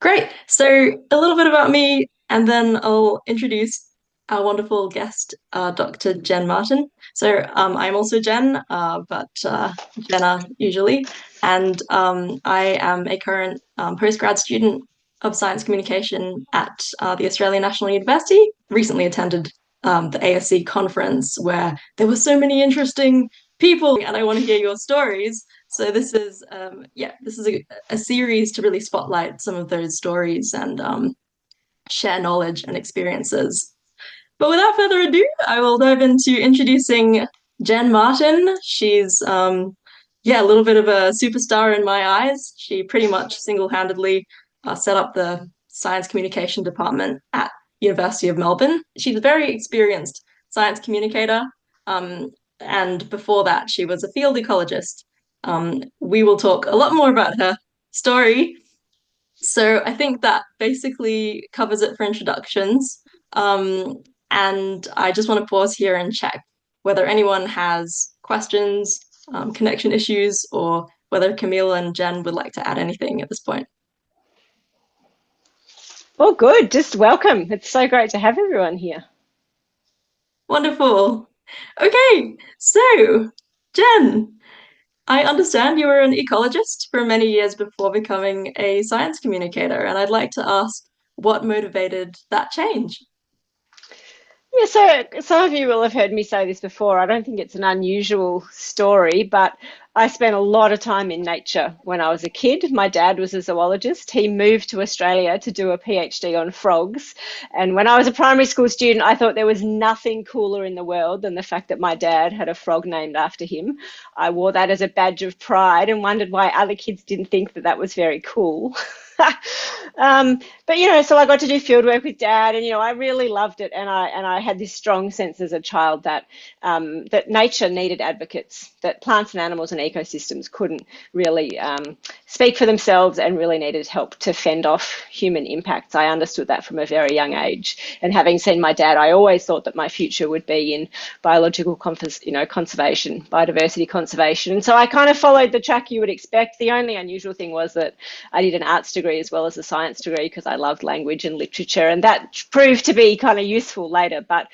Great. So, a little bit about me, and then I'll introduce our wonderful guest, Dr. Jen Martin. I'm also Jen, but Jenna usually. And I am a current postgrad student of science communication at the Australian National University. Recently attended the ASC conference where there were so many interesting people, and I want to hear your stories. So this is a series to really spotlight some of those stories and share knowledge and experiences. But without further ado, I will dive into introducing Jen Martin. She's a little bit of a superstar in my eyes. She pretty much single-handedly set up the science communication department at University of Melbourne. She's a very experienced science communicator, and before that, she was a field ecologist. We will talk a lot more about her story. So I think that basically covers it for introductions. And I just want to pause here and check whether anyone has questions, connection issues, or whether Camille and Jen would like to add anything at this point. Well, good. Just welcome. It's so great to have everyone here. Wonderful. Okay, so Jen, I understand you were an ecologist for many years before becoming a science communicator, and I'd like to ask what motivated that change? Yeah, so some of you will have heard me say this before. I don't think it's an unusual story, but I spent a lot of time in nature when I was a kid. My dad was a zoologist. He moved to Australia to do a PhD on frogs. And when I was a primary school student, I thought there was nothing cooler in the world than the fact that my dad had a frog named after him. I wore that as a badge of pride and wondered why other kids didn't think that that was very cool. But so I got to do field work with dad, and I really loved it, and I had this strong sense as a child that that nature needed advocates, that plants and animals and ecosystems couldn't really speak for themselves and really needed help to fend off human impacts. I understood that from a very young age, and having seen my dad, I always thought that my future would be in biological conservation, biodiversity conservation, and so I kind of followed the track you would expect. The only unusual thing was that I did an arts degree as well as a science degree because I loved language and literature, and that proved to be kind of useful later. But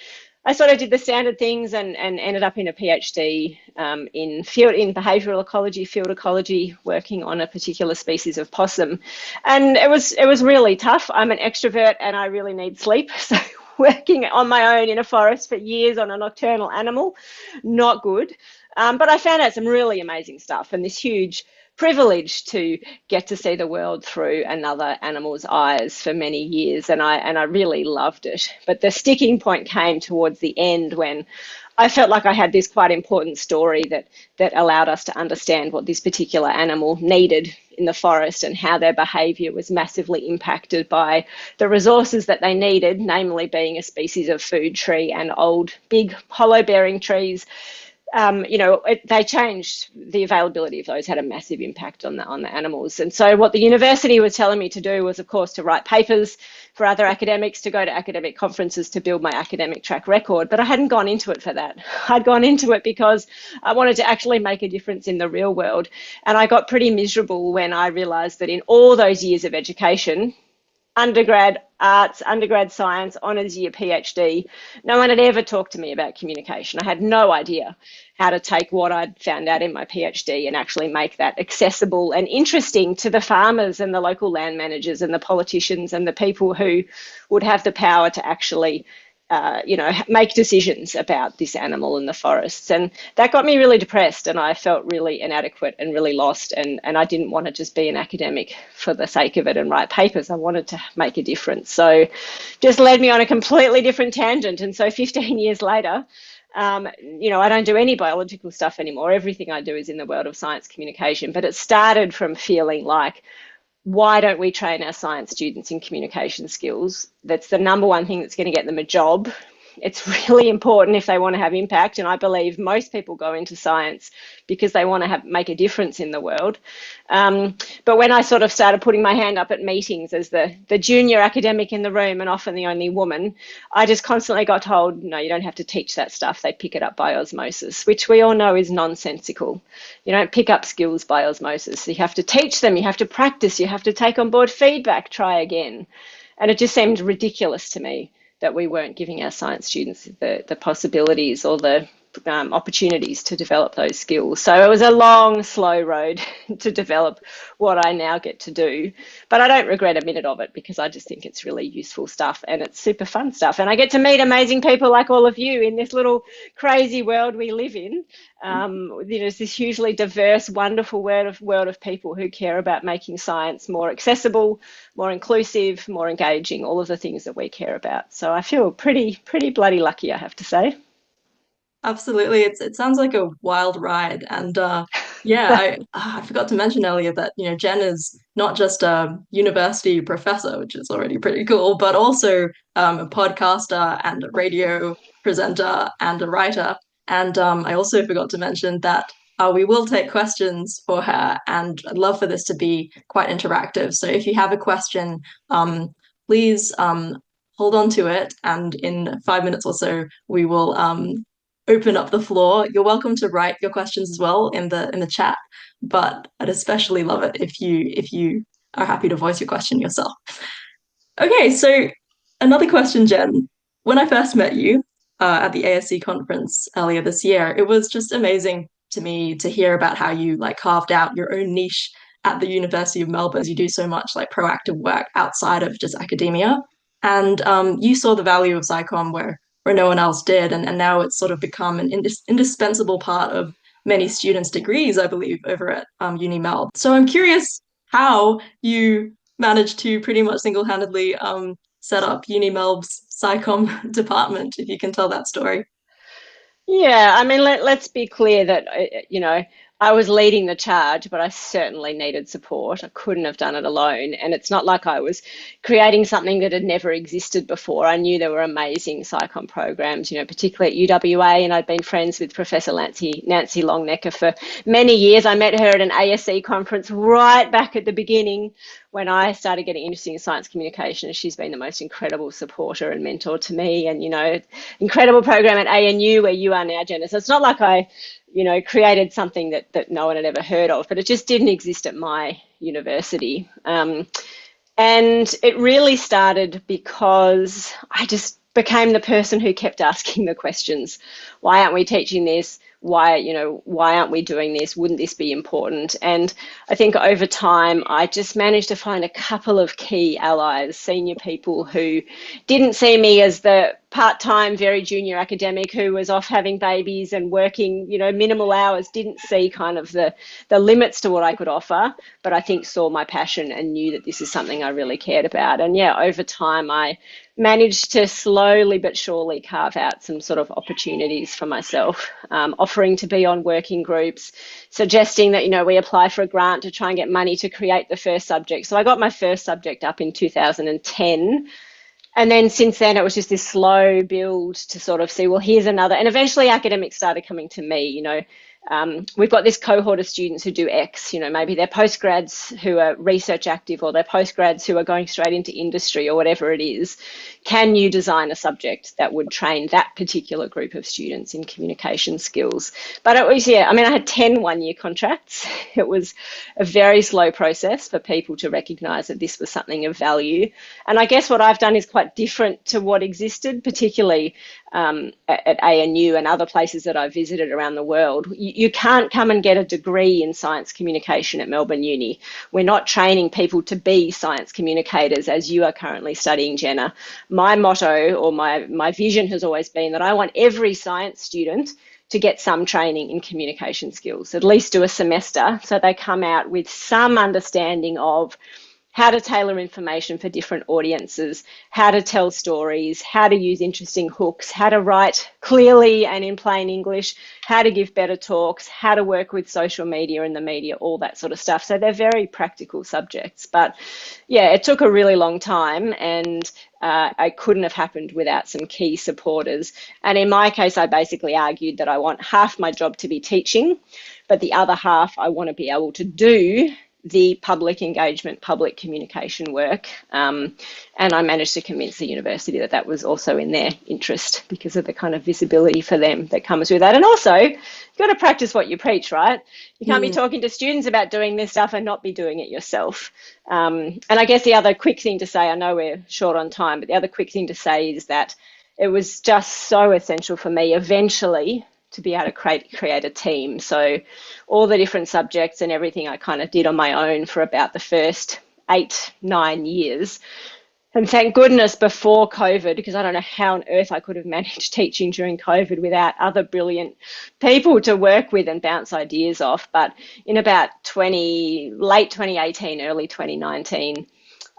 I sort of did the standard things and ended up in a PhD in behavioural ecology, field ecology, working on a particular species of possum, and it was really tough. I'm an extrovert and I really need sleep, so working on my own in a forest for years on a nocturnal animal, not good. But I found out some really amazing stuff, and this huge privilege to get to see the world through another animal's eyes for many years, and I really loved it. But the sticking point came towards the end when I felt like I had this quite important story that allowed us to understand what this particular animal needed in the forest and how their behaviour was massively impacted by the resources that they needed, namely being a species of food tree and old, big, hollow-bearing trees. They changed. The availability of those had a massive impact on the animals. And so what the university was telling me to do was, of course, to write papers for other academics, to go to academic conferences, to build my academic track record. But I hadn't gone into it for that. I'd gone into it because I wanted to actually make a difference in the real world. And I got pretty miserable when I realised that in all those years of education, undergrad arts, undergrad science, honours year, PhD, no one had ever talked to me about communication. I had no idea how to take what I'd found out in my PhD and actually make that accessible and interesting to the farmers and the local land managers and the politicians and the people who would have the power to actually make decisions about this animal in the forests. And that got me really depressed, and I felt really inadequate and really lost. And I didn't want to just be an academic for the sake of it and write papers. I wanted to make a difference. So just led me on a completely different tangent. And so 15 years later, I don't do any biological stuff anymore. Everything I do is in the world of science communication. But it started from feeling like, why don't we train our science students in communication skills? That's the number one thing that's going to get them a job It's really important if they want to have impact. And I believe most people go into science because they want to make a difference in the world. But when I sort of started putting my hand up at meetings as the junior academic in the room and often the only woman, I just constantly got told, no, you don't have to teach that stuff. They pick it up by osmosis, which we all know is nonsensical. You don't pick up skills by osmosis. You have to teach them. You have to practice. You have to take on board feedback, try again. And it just seemed ridiculous to me that we weren't giving our science students the possibilities or the opportunities to develop those skills. So it was a long, slow road to develop what I now get to do. But I don't regret a minute of it because I just think it's really useful stuff and it's super fun stuff. And I get to meet amazing people like all of you in this little crazy world we live in. It's this hugely diverse, wonderful world of people who care about making science more accessible, more inclusive, more engaging, all of the things that we care about. So I feel pretty bloody lucky, I have to say. Absolutely. It sounds like a wild ride. And yeah, I forgot to mention earlier that, Jen is not just a university professor, which is already pretty cool, but also a podcaster and a radio presenter and a writer. And I also forgot to mention that we will take questions for her, and I'd love for this to be quite interactive. So if you have a question, please hold on to it, and in 5 minutes or so, we will open up the floor. You're welcome to write your questions as well in the chat, but I'd especially love it if you are happy to voice your question yourself. Okay, so another question, Jen. When I first met you at the ASC conference earlier this year, it was just amazing to me to hear about how you like carved out your own niche at the University of Melbourne. You do so much like proactive work outside of just academia, and you saw the value of SciComm where no one else did, and now it's sort of become an indispensable part of many students' degrees, I believe, over at Uni Mel. So I'm curious how you managed to pretty much single-handedly set up Uni Melb's SciComm department, if you can tell that story. Yeah, I mean, let's be clear that, I was leading the charge, but I certainly needed support. I couldn't have done it alone. And it's not like I was creating something that had never existed before. I knew there were amazing SciComm programs, particularly at UWA, and I'd been friends with Professor Nancy Longnecker for many years. I met her at an ASC conference right back at the beginning when I started getting interested in science communication. She's been the most incredible supporter and mentor to me, and incredible program at ANU where you are now, Jenna. So it's not like I created something that no one had ever heard of, but it just didn't exist at my university. And it really started because I just became the person who kept asking the questions. Why aren't we teaching this? Why aren't we doing this? Wouldn't this be important? And I think over time, I just managed to find a couple of key allies, senior people who didn't see me as the part-time, very junior academic who was off having babies and working, minimal hours, didn't see kind of the limits to what I could offer, but I think saw my passion and knew that this is something I really cared about. And yeah, over time, I managed to slowly but surely carve out some sort of opportunities for myself, offering to be on working groups, suggesting that, we apply for a grant to try and get money to create the first subject. So I got my first subject up in 2010. And then since then, it was just this slow build to sort of see, well, here's another. And eventually academics started coming to me, we've got this cohort of students who do X, maybe they're postgrads who are research active or they're postgrads who are going straight into industry or whatever it is. Can you design a subject that would train that particular group of students in communication skills? But it was, I had 10 one-year contracts. It was a very slow process for people to recognise that this was something of value. And I guess what I've done is quite different to what existed, particularly at ANU and other places that I've visited around the world. You can't come and get a degree in science communication at Melbourne Uni. We're not training people to be science communicators as you are currently studying, Jenna. My motto or my vision has always been that I want every science student to get some training in communication skills, at least do a semester, so they come out with some understanding of how to tailor information for different audiences, how to tell stories, how to use interesting hooks, how to write clearly and in plain English, how to give better talks, how to work with social media and the media, all that sort of stuff. So they're very practical subjects. But yeah, it took a really long time. And it couldn't have happened without some key supporters. And in my case, I basically argued that I want half my job to be teaching, but the other half I want to be able to do the public engagement, public communication work. And I managed to convince the university that that was also in their interest because of the kind of visibility for them that comes with that. And also, you've got to practice what you preach, right? You can't be talking to students about doing this stuff and not be doing it yourself. And I guess the other quick thing to say, I know we're short on time, but the other quick thing to say is that it was just so essential for me eventually to be able to create a team. So all the different subjects and everything I kind of did on my own for about the first 8-9 years. And thank goodness before COVID, because I don't know how on earth I could have managed teaching during COVID without other brilliant people to work with and bounce ideas off. But in about late 2018, early 2019,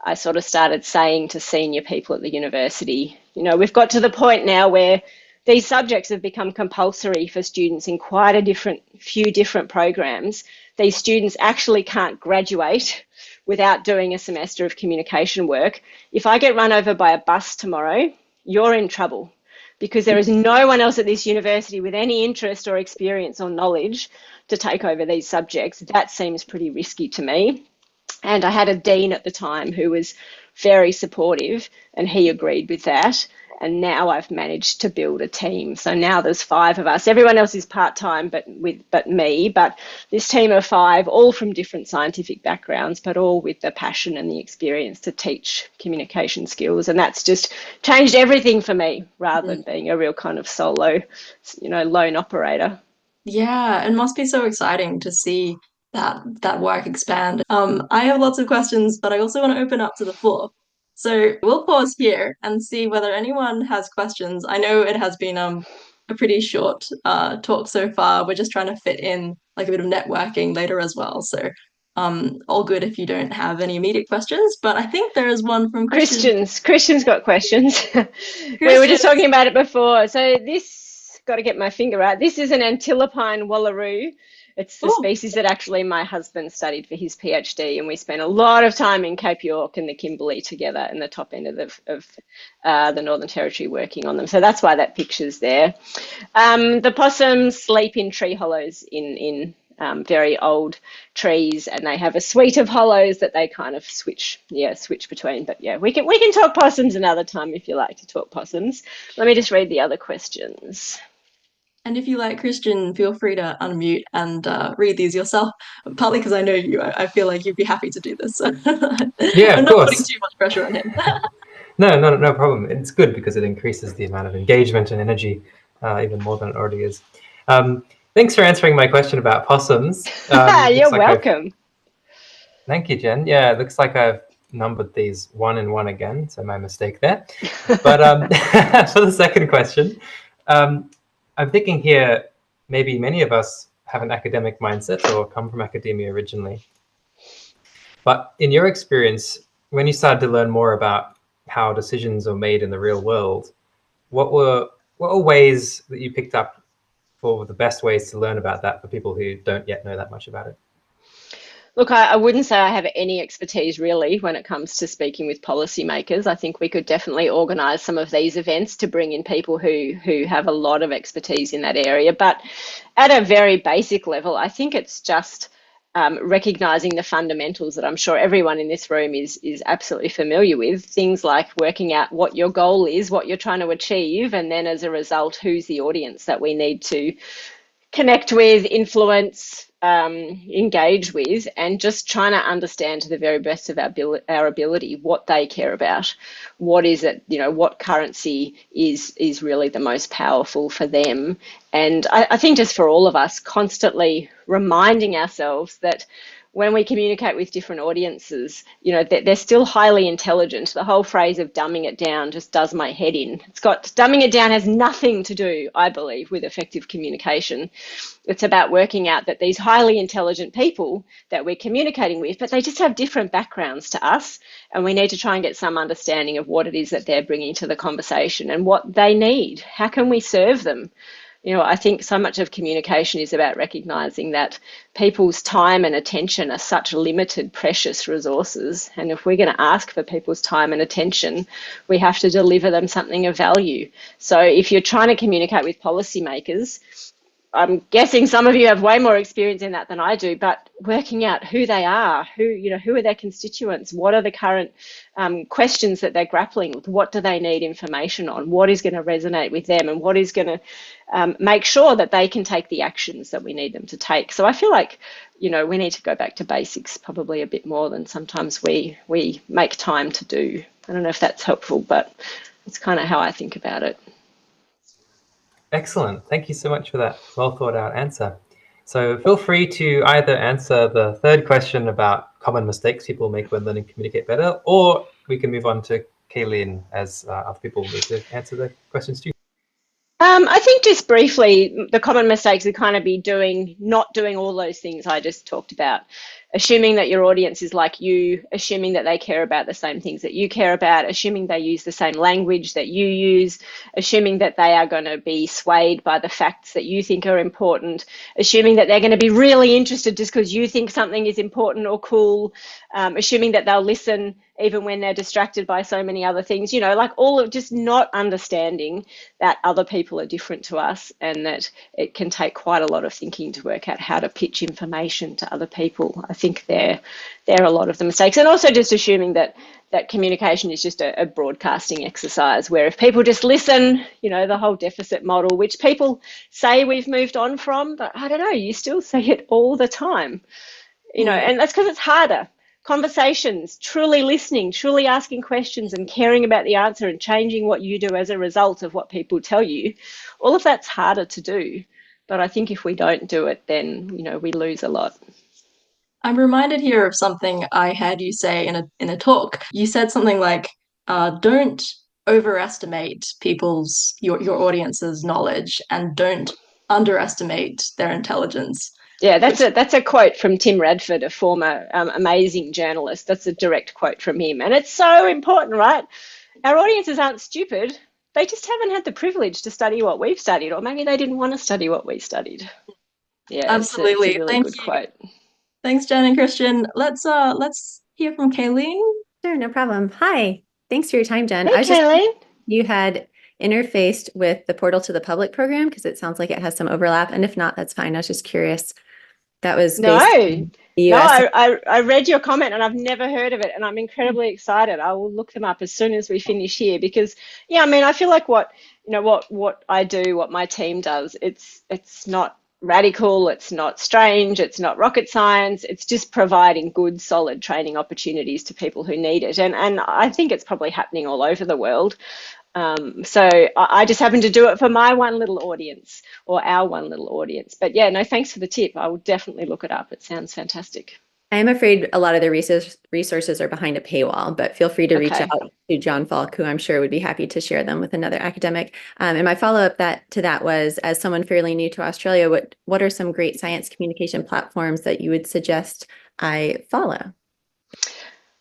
I sort of started saying to senior people at the university, we've got to the point now where these subjects have become compulsory for students in quite a few different programs. These students actually can't graduate without doing a semester of communication work. If I get run over by a bus tomorrow, you're in trouble because there is no one else at this university with any interest or experience or knowledge to take over these subjects. That seems pretty risky to me. And I had a dean at the time who was very supportive and he agreed with that. And now I've managed to build a team. So now there's 5 of us. Everyone else is part-time, but me. But this team of 5, all from different scientific backgrounds, but all with the passion and the experience to teach communication skills. And that's just changed everything for me rather than being a real kind of solo, lone operator. Yeah, it must be so exciting to see that work expand. I have lots of questions, but I also want to open up to the floor. So we'll pause here and see whether anyone has questions. I know it has been a pretty short talk so far. We're just trying to fit in like a bit of networking later as well. So all good if you don't have any immediate questions, but I think there is one from Christian. Christian's got questions. We were just talking about it before. So this, got to get my finger out. This is an antilopine wallaroo. It's the species that actually my husband studied for his PhD, and we spent a lot of time in Cape York and the Kimberley together in the top end of the Northern Territory working on them. So that's why that picture's there. The possums sleep in tree hollows in very old trees, and they have a suite of hollows that they kind of switch between. But yeah, we can talk possums another time if you like to talk possums. Let me just read the other questions. And if you like Christian, feel free to unmute and read these yourself. Partly because I know you, I feel like you'd be happy to do this. Yeah, I'm of not course. putting too much pressure on him. No problem. It's good because it increases the amount of engagement and energy even more than it already is. Thanks for answering my question about possums. You're welcome. Thank you, Jen. Yeah, it looks like I've numbered these 1 and 1 again, so my mistake there. But for the second question, I'm thinking here, maybe many of us have an academic mindset or come from academia originally. But in your experience, when you started to learn more about how decisions are made in the real world, what were ways that you picked up for the best ways to learn about that for people who don't yet know that much about it? Look, I wouldn't say I have any expertise really when it comes to speaking with policymakers. I think we could definitely organise some of these events to bring in people who have a lot of expertise in that area. But at a very basic level, I think it's just recognising the fundamentals that I'm sure everyone in this room is absolutely familiar with. Things like working out what your goal is, what you're trying to achieve, and then as a result, who's the audience that we need to connect with, influence, engage with, and just trying to understand to the very best of our ability what they care about. What is it, what currency is really the most powerful for them. And I think just for all of us, constantly reminding ourselves that when we communicate with different audiences, they're still highly intelligent. The whole phrase of dumbing it down just does my head in. Dumbing it down has nothing to do, I believe, with effective communication. It's about working out that these highly intelligent people that we're communicating with, but they just have different backgrounds to us, and we need to try and get some understanding of what it is that they're bringing to the conversation and what they need. How can we serve them? I think so much of communication is about recognizing that people's time and attention are such limited, precious resources. And if we're going to ask for people's time and attention, we have to deliver them something of value. So if you're trying to communicate with policymakers, I'm guessing some of you have way more experience in that than I do, but working out who they are, who are their constituents, what are the current questions that they're grappling with, what do they need information on, what is going to resonate with them, and what is going to make sure that they can take the actions that we need them to take. So I feel like, we need to go back to basics probably a bit more than sometimes we make time to do. I don't know if that's helpful, but it's kind of how I think about it. Excellent. Thank you so much for that well thought out answer. So feel free to either answer the third question about common mistakes people make when learning to communicate better, or we can move on to Kayleen as other people need to answer the questions too. I think just briefly, the common mistakes would kind of be not doing all those things I just talked about. Assuming that your audience is like you, assuming that they care about the same things that you care about, assuming they use the same language that you use, assuming that they are going to be swayed by the facts that you think are important, assuming that they're going to be really interested just because you think something is important or cool, assuming that they'll listen even when they're distracted by so many other things, like all of just not understanding that other people are different to us and that it can take quite a lot of thinking to work out how to pitch information to other people. I think they're a lot of the mistakes. And also just assuming that communication is just a broadcasting exercise where if people just listen, the whole deficit model, which people say we've moved on from, but I don't know, you still say it all the time, and that's because it's harder. Conversations, truly listening, truly asking questions and caring about the answer and changing what you do as a result of what people tell you, all of that's harder to do. But I think if we don't do it, then, we lose a lot. I'm reminded here of something I had you say in a talk. You said something like, don't overestimate your audience's knowledge and don't underestimate their intelligence. Yeah, that's a quote from Tim Radford, a former amazing journalist. That's a direct quote from him. And it's so important, right? Our audiences aren't stupid. They just haven't had the privilege to study what we've studied, or maybe they didn't want to study what we studied. Yeah, absolutely. It's a really good quote. Thanks, Jen and Christian. Let's hear from Kayleen. Sure, no problem. Hi, thanks for your time, Jen. Hey, Kayleen. You had interfaced with the Portal to the Public program because it sounds like it has some overlap, and if not, that's fine. I was just curious. That was based I read your comment and I've never heard of it, and I'm incredibly excited. I will look them up as soon as we finish here because, I feel like what I do, what my team does, it's not radical, it's not strange, it's not rocket science. It's just providing good, solid training opportunities to people who need it, and I think it's probably happening all over the world. So I just happen to do it for my one little audience or our one little audience. But yeah, no, thanks for the tip. I will definitely look it up. It sounds fantastic. I am afraid a lot of the resources are behind a paywall, but feel free to reach out to John Falk, who I'm sure would be happy to share them with another academic. And my follow-up to that was, as someone fairly new to Australia, what are some great science communication platforms that you would suggest I follow?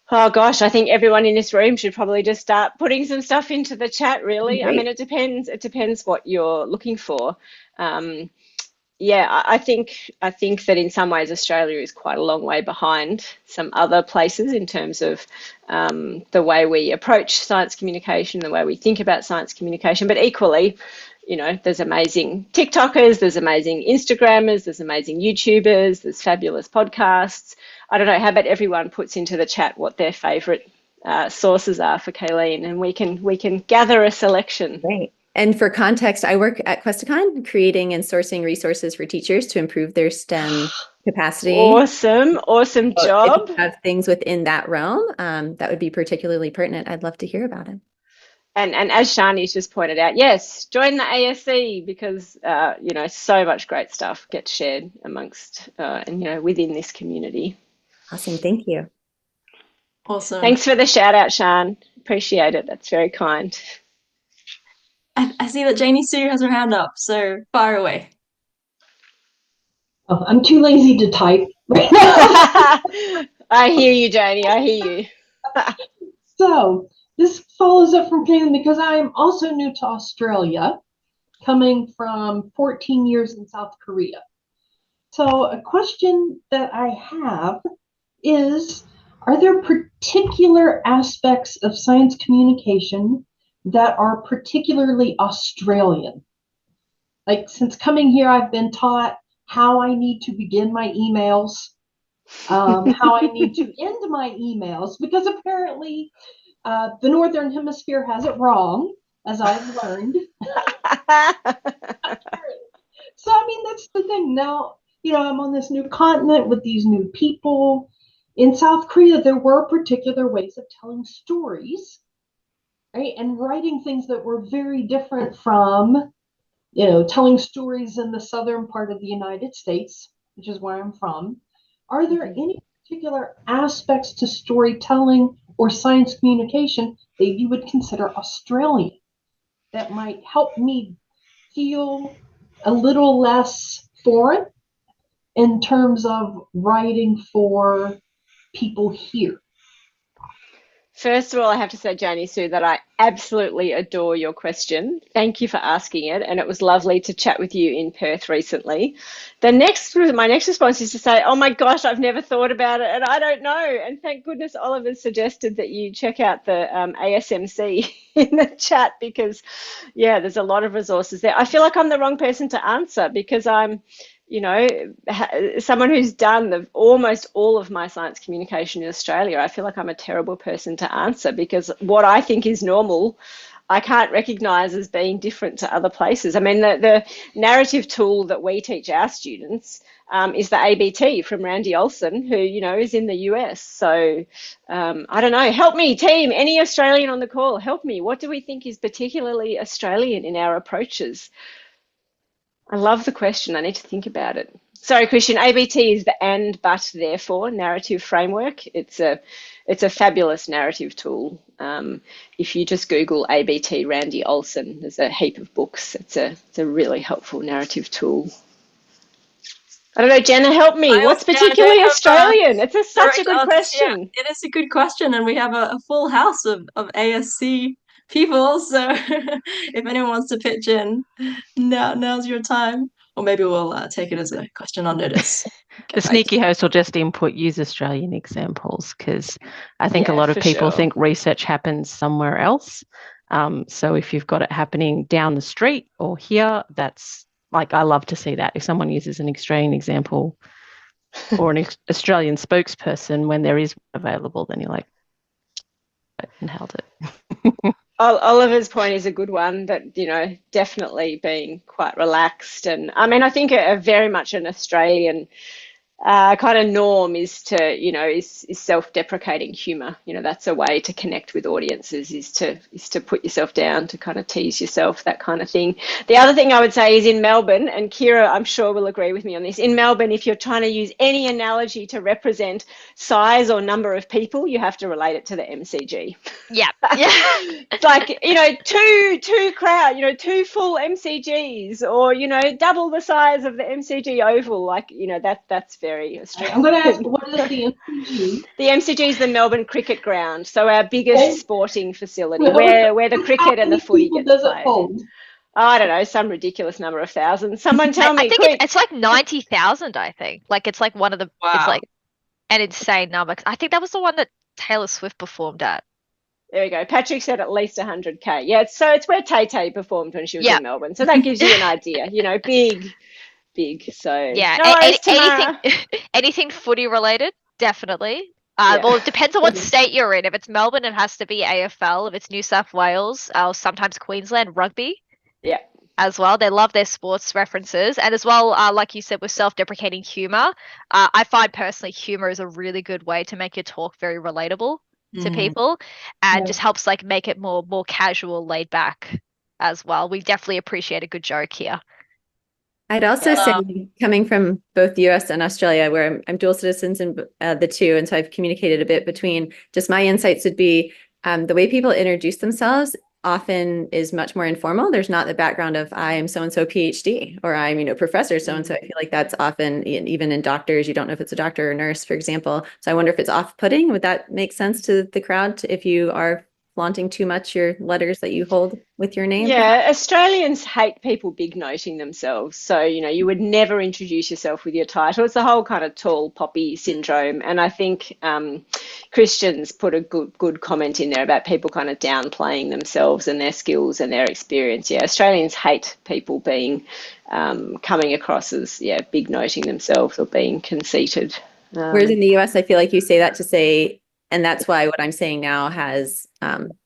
Oh gosh, I think everyone in this room should probably just start putting some stuff into the chat, really. Great. I mean, it depends what you're looking for. I think that in some ways Australia is quite a long way behind some other places in terms of the way we approach science communication, the way we think about science communication, but equally, there's amazing TikTokers, there's amazing Instagrammers, there's amazing YouTubers, there's fabulous podcasts. I don't know, how about everyone puts into the chat what their favourite sources are for Kayleen, and we can gather a selection. Great. And for context, I work at Questacon, creating and sourcing resources for teachers to improve their STEM capacity. Awesome job. If you have things within that realm, that would be particularly pertinent. I'd love to hear about it. And as Shani's just pointed out, yes, join the ASC because, so much great stuff gets shared amongst and within this community. Awesome. Thank you. Awesome. Thanks for the shout out, Shan. Appreciate it. That's very kind. I see that Janie Sue has her hand up, so fire away. Oh, I'm too lazy to type. I hear you, Janie. I hear you. So this follows up from Caitlin because I am also new to Australia. coming from 14 years in South Korea. So a question that I have is, are there particular aspects of science communication that are particularly Australian? Like, since coming here, I've been taught how I need to begin my emails, how I need to end my emails, because apparently the Northern Hemisphere has it wrong, as I've learned. So, I mean, that's the thing. Now, I'm on this new continent with these new people. In South Korea, there were particular ways of telling stories, right? And writing things that were very different from, telling stories in the southern part of the United States, which is where I'm from. Are there any particular aspects to storytelling or science communication that you would consider Australian that might help me feel a little less foreign in terms of writing for people here? First of all, I have to say, Janie Sue, that I absolutely adore your question. Thank you for asking it, and it was lovely to chat with you in Perth recently. My next response is to say, oh my gosh, I've never thought about it, and I don't know. And thank goodness Oliver suggested that you check out the ASMC in the chat, because, yeah, there's a lot of resources there. I feel like I'm the wrong person to answer, because I'm someone who's done almost all of my science communication in Australia. I feel like I'm a terrible person to answer, because what I think is normal, I can't recognize as being different to other places. I mean, the narrative tool that we teach our students is the ABT from Randy Olson, who, is in the US. So I don't know. Help me, team. Any Australian on the call, help me. What do we think is particularly Australian in our approaches? I love the question. I need to think about it. Sorry, Christian. ABT is the and, but, therefore narrative framework. It's a fabulous narrative tool. If you just Google ABT Randy Olson, there's a heap of books. It's a really helpful narrative tool. I don't know, Jenna, help me. What's particularly Australian? It's such a good question. Yeah, it is a good question, and we have a full house of ASC people. So if anyone wants to pitch in, now's your time. Or maybe we'll take it as a question on notice. The sneaky host will just use Australian examples, because I think a lot of people think research happens somewhere else. So if you've got it happening down the street or here, that's like, I love to see that. If someone uses an Australian example or an Australian spokesperson when there is available, then you're like, I nailed it. Oliver's point is a good one, that, definitely being quite relaxed. And I mean, I think a very much an Australian kind of norm is to, is self-deprecating humor. That's a way to connect with audiences, is to put yourself down, to kind of tease yourself, that kind of thing. The other thing I would say is, in Melbourne, and Kira, I'm sure, will agree with me on this, in Melbourne, if you're trying to use any analogy to represent size or number of people, you have to relate it to the MCG. Yeah. It's like, two crowd, two full MCGs, or, double the size of the MCG oval. Like, that's very Australian. I'm going to ask, what is the MCG? The MCG is the Melbourne Cricket Ground, so our biggest sporting facility, where the cricket and the footy gets played. I don't know, some ridiculous number of thousands. Someone tell me. I think it's like 90,000. I think it's like one of the. Wow. It's like an insane number. I think that was the one that Taylor Swift performed at. There we go. Patrick said at least 100K. Yeah, so it's where Tay-Tay performed when she was in Melbourne. So that gives you an idea. Big. So yeah, anything footy related, definitely. Well, it depends on what state you're in. If it's Melbourne, it has to be AFL. If it's New South Wales, sometimes Queensland, rugby. Yeah. As well, they love their sports references, and as well, like you said, with self-deprecating humor, I find personally humor is a really good way to make your talk very relatable to people, and just helps like make it more casual, laid back as well. We definitely appreciate a good joke here. I'd also say, coming from both the US and Australia, where I'm dual citizens in the two, and so I've communicated a bit between, just my insights would be the way people introduce themselves often is much more informal. There's not the background of I am so-and-so PhD, or I'm, professor so-and-so. I feel like that's often, even in doctors, you don't know if it's a doctor or nurse, for example. So I wonder if it's off-putting. Would that make sense to the crowd if you are flaunting too much your letters that you hold with your name? Yeah, Australians hate people big noting themselves. So, you would never introduce yourself with your title. It's the whole kind of tall poppy syndrome. And I think Christians put a good comment in there about people kind of downplaying themselves and their skills and their experience. Yeah, Australians hate people being coming across as big noting themselves or being conceited. Whereas in the US, I feel like you say that to say, and that's why what I'm saying now has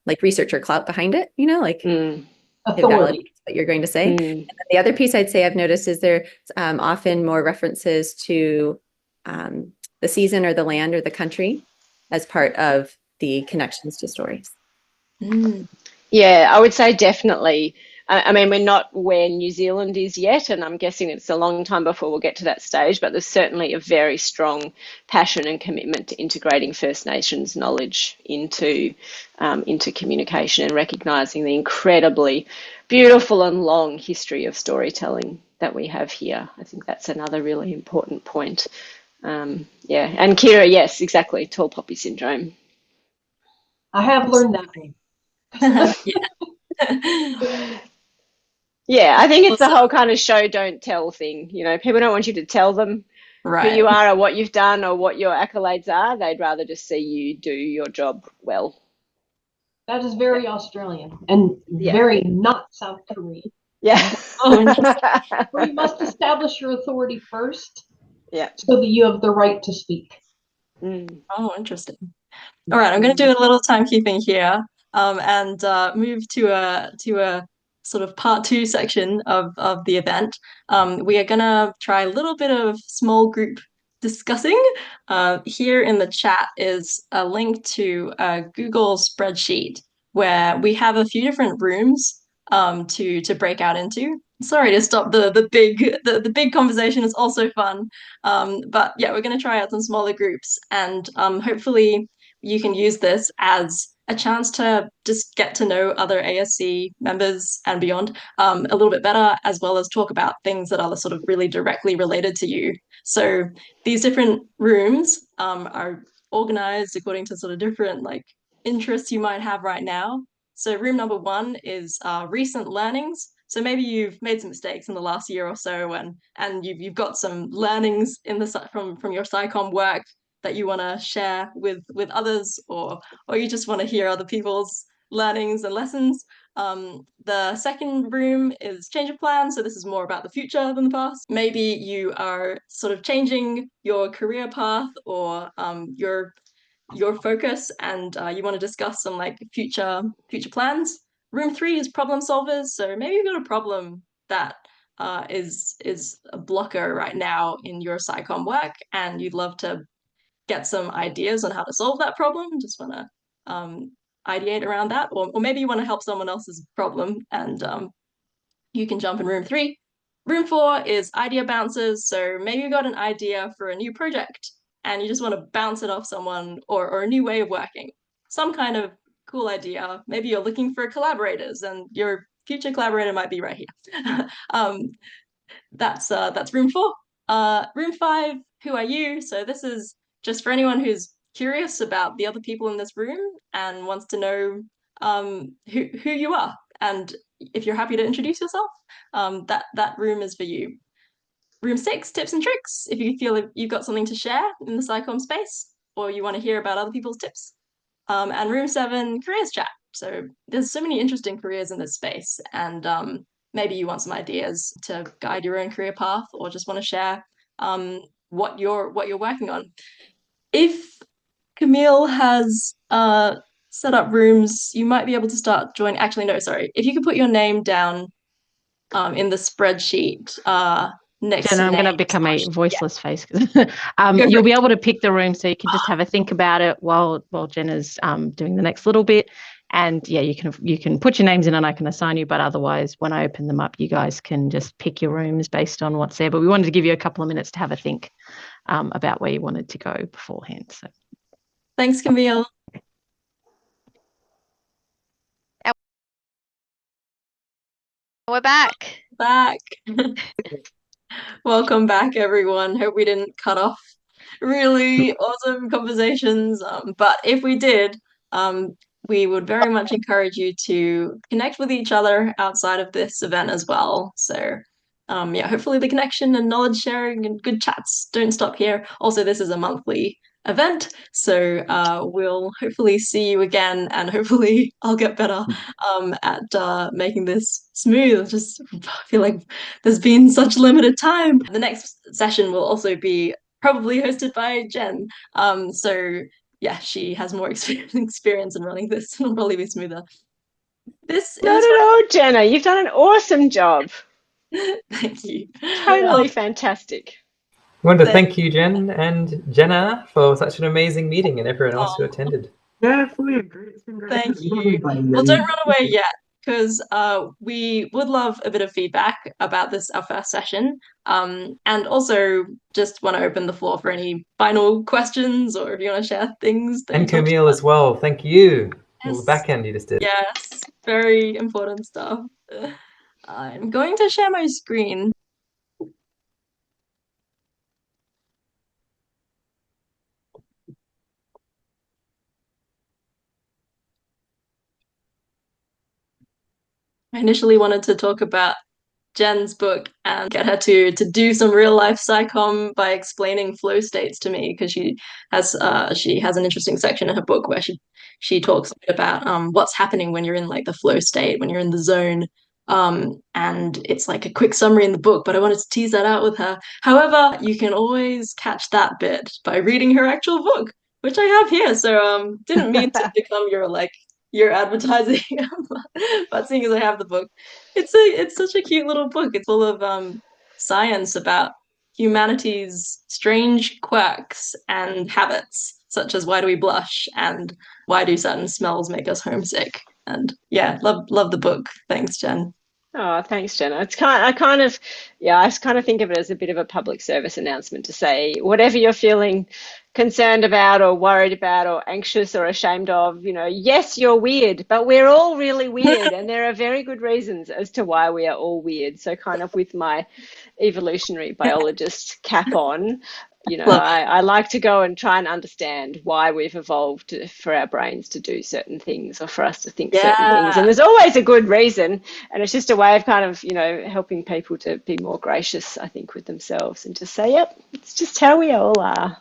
like researcher clout behind it, like it validates what you're going to say. And then the other piece I'd say I've noticed is there often more references to the season or the land or the country as part of the connections to stories. Yeah, I would say definitely. I mean, we're not where New Zealand is yet, and I'm guessing it's a long time before we'll get to that stage, but there's certainly a very strong passion and commitment to integrating First Nations knowledge into communication and recognising the incredibly beautiful and long history of storytelling that we have here. I think that's another really important point. And Kira, yes, exactly, tall poppy syndrome. I have learned that. Yeah, I think it's the whole kind of show don't tell thing. People don't want you to tell them who you are or what you've done or what your accolades are. They'd rather just see you do your job well. That is very Australian and very not South Korean. Yeah. Where you must establish your authority first so that you have the right to speak. Oh, interesting. All right, I'm going to do a little timekeeping here and move to a sort of part 2 section of the event. We are going to try a little bit of small group discussing. Here in the chat is a link to a Google spreadsheet where we have a few different rooms to break out into. Sorry to stop the big conversation. Is also fun, but yeah, we're going to try out some smaller groups, and hopefully you can use this as a chance to just get to know other ASC members and beyond a little bit better, as well as talk about things that are sort of really directly related to you. So these different rooms are organized according to sort of different interests you might have right now. So room number 1 is recent learnings. So maybe you've made some mistakes in the last year or so, and you've got some learnings from your SciComm work that you want to share with others, or you just want to hear other people's learnings and lessons. The second room is change of plans. So this is more about the future than the past. Maybe you are sort of changing your career path or your focus, and you want to discuss some future plans. Room 3 is problem solvers. So maybe you've got a problem that is a blocker right now in your SciComm work, and you'd love to get some ideas on how to solve that problem. Just want to ideate around that, or maybe you want to help someone else's problem, and you can jump in room 3. Room 4 is idea bouncers. So maybe you got an idea for a new project and you just want to bounce it off someone, or a new way of working, some kind of cool idea. Maybe you're looking for collaborators and your future collaborator might be right here. That's room 4. Room 5, who are you? So this is just for anyone who's curious about the other people in this room and wants to know who you are. And if you're happy to introduce yourself, that room is for you. Room 6, tips and tricks. If you feel like you've got something to share in the SciComm space, or you want to hear about other people's tips. And room 7, careers chat. So there's so many interesting careers in this space, and maybe you want some ideas to guide your own career path, or just want to share what you're working on. If Camille has set up rooms, you might be able to start joining. Actually, no, sorry. If you could put your name down in the spreadsheet next Jenna, to I'm going to become a voiceless face. You'll be able to pick the room, so you can just have a think about it while Jenna's doing the next little bit. And yeah, you can put your names in and I can assign you, but otherwise when I open them up, you guys can just pick your rooms based on what's there. But we wanted to give you a couple of minutes to have a think about where you wanted to go beforehand. So thanks, Camille. We're back. Welcome back, everyone. Hope we didn't cut off really awesome conversations. But if we did, we would very much encourage you to connect with each other outside of this event as well. So yeah, hopefully the connection and knowledge sharing and good chats don't stop here. Also, this is a monthly event, so we'll hopefully see you again, and hopefully I'll get better at making this smooth. Just I feel like there's been such limited time. The next session will also be probably hosted by Jen. So yeah, she has more experience in running this, and it'll probably be smoother. Not at all, Jenna. You've done an awesome job. Thank you. Totally fantastic. I want to thank you, Jen and Jenna, for such an amazing meeting, and everyone else who attended. Yeah, fully agree. It's been great. Thank you. Well, don't run away yet, because we would love a bit of feedback about this, our first session. And also just want to open the floor for any final questions, or if you want to share things. And Camille as well. Thank you. Yes. All the back end you just did. Yes, very important stuff. I'm going to share my screen. I initially wanted to talk about Jen's book and get her to do some real life psychom by explaining flow states to me, because she has an interesting section in her book where she talks about what's happening when you're in like the flow state, when you're in the zone. And it's like a quick summary in the book, but I wanted to tease that out with her. However, you can always catch that bit by reading her actual book, which I have here. So didn't mean to become your advertising, but seeing as I have the book, it's such a cute little book. It's full of science about humanity's strange quirks and habits, such as why do we blush and why do certain smells make us homesick. And yeah, love the book. Thanks, Jen. Oh, thanks, Jenna. I kind of think of it as a bit of a public service announcement to say whatever you're feeling concerned about or worried about or anxious or ashamed of, yes, you're weird, but we're all really weird, and there are very good reasons as to why we are all weird. So kind of with my evolutionary biologist cap on, I like to go and try and understand why we've evolved for our brains to do certain things or for us to think certain things. And there's always a good reason. And it's just a way of kind of, helping people to be more gracious, I think, with themselves and to say, yep, it's just how we all are.